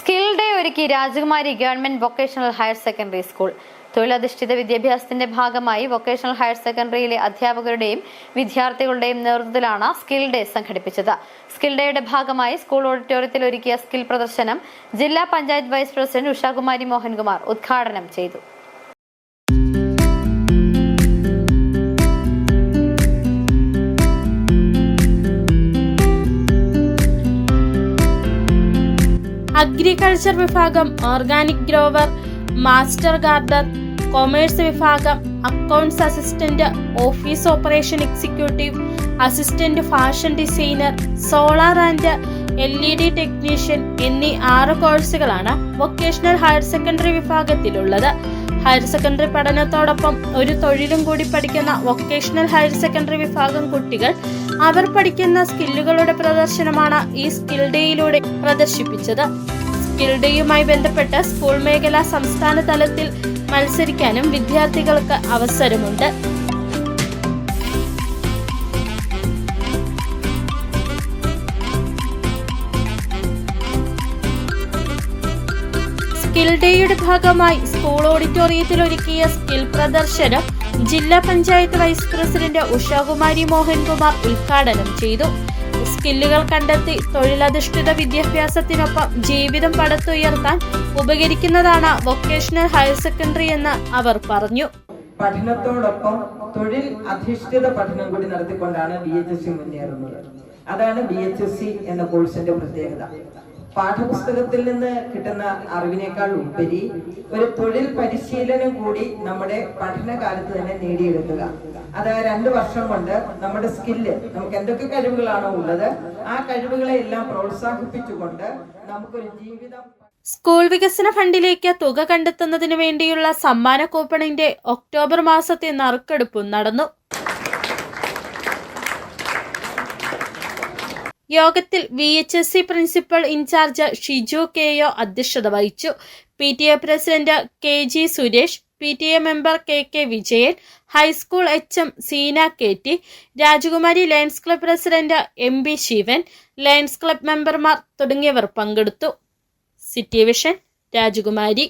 Skill day ഒരുക്കി രാജകുമാരി government vocational higher secondary school. തൊഴിലധിഷ്ഠിത വിദ്യാഭ്യാസത്തിന്റെ ഭാഗമായി വൊക്കേഷണൽ ഹയർ സെക്കൻഡറിയിലെ അധ്യാപകരുടെയും വിദ്യാർത്ഥികളുടെയും നേതൃത്വത്തിലാണ് സ്കിൽ ഡേ സംഘടിപ്പിച്ചത്. സ്കിൽ ഡേയുടെ ഭാഗമായി സ്കൂൾ ഓഡിറ്റോറിയത്തിൽ ഒരുക്കിയ സ്കിൽ പ്രദർശനം ജില്ലാ പഞ്ചായത്ത് വൈസ് പ്രസിഡന്റ് ഉഷാകുമാരി മോഹൻകുമാർ ഉദ്ഘാടനം ചെയ്തു. അഗ്രികൾച്ചർ വിഭാഗം organic grower, master gardener, commerce വിഭാഗം accounts assistant, office operation executive, assistant fashion designer, solar and LED technician എന്നീ 6 കോഴ്സുകളാണ് വൊക്കേഷണൽ ഹയർ സെക്കൻഡറി വിഭാഗത്തിലുള്ളത്. ഹയർ സെക്കൻഡറി പഠനത്തോടൊപ്പം ഒരു തൊഴിലും കൂടി പഠിക്കുന്ന വൊക്കേഷണൽ ഹയർ സെക്കൻഡറി വിഭാഗം കുട്ടികൾ അവർ പഠിക്കുന്ന സ്കില്ലുകളുടെ പ്രദർശനമാണ് ഈ സ്കിൽ ഡേയിലൂടെ പ്രദർശിപ്പിച്ചത്. സ്കിൽ ഡേയുമായി ബന്ധപ്പെട്ട് സ്കൂൾ മേഖല സംസ്ഥാന തലത്തിൽ മത്സരിക്കാനും വിദ്യാർത്ഥികൾക്ക് അവസരമുണ്ട്. സ്കിൽ ഡേയുടെ ഭാഗമായി സ്കൂൾ ഓഡിറ്റോറിയത്തിൽ ഒരുക്കിയ സ്കിൽ പ്രദർശനം ജില്ലാ പഞ്ചായത്ത് വൈസ് പ്രസിഡന്റ് ഉഷാകുമാരി മോഹൻകുമാർ ഉദ്ഘാടനം ചെയ്തു. സ്കില്ലുകൾ കണ്ടെത്തി തൊഴിലധിഷ്ഠിത വിദ്യാഭ്യാസത്തിനൊപ്പം ജീവിതം പടുത്തുയർത്താൻ ഉപകരിക്കുന്നതാണ് വൊക്കേഷണൽ ഹയർ സെക്കൻഡറി എന്ന് അവർ പറഞ്ഞു. പഠനത്തോടൊപ്പം തൊഴിൽ അധിഷ്ഠിത പഠനം കൂടി നടത്തിക്കൊണ്ടാണ് VHSC മുന്നേറുന്നത്. അതാണ് VHSC എന്ന കോഴ്സിന്റെ പ്രത്യേകത. പാഠപുസ്തകത്തിൽ നിന്ന് കിട്ടുന്ന അറിവിനേക്കാൾ ഉപരി ഒരു തൊഴിൽ പരിശീലനം കൂടി നമ്മുടെ പഠനകാലത്ത് തന്നെ നേടിയെടുക്കുക. അത് 2 വർഷം കൊണ്ട് നമ്മുടെ സ്കില്ല്, നമുക്ക് എന്തൊക്കെ കഴിവുകളാണോ ഉള്ളത്, ആ കഴിവുകളെ എല്ലാം പ്രോത്സാഹിപ്പിച്ചുകൊണ്ട് നമുക്കൊരു ജീവിതം. സ്കൂൾ വികസന ഫണ്ടിലേക്ക് തുക കണ്ടെത്തുന്നതിന് വേണ്ടിയുള്ള സമ്മാന കൂപ്പണിന്റെ ഒക്ടോബർ മാസത്തെ നറുക്കെടുപ്പും നടന്നു. യോഗത്തിൽ VHSC principal incharge Shiju KO അധ്യക്ഷത വഹിച്ചു. PTA president KG Suresh, PTA member KK Vijayan, high school HM Seena KT, Rajakumari lions club president MB Sivan, lions club മെമ്പർമാർ തുടങ്ങിയവർ പങ്കെടുത്തു. സിറ്റി വിഷൻ, രാജകുമാരി.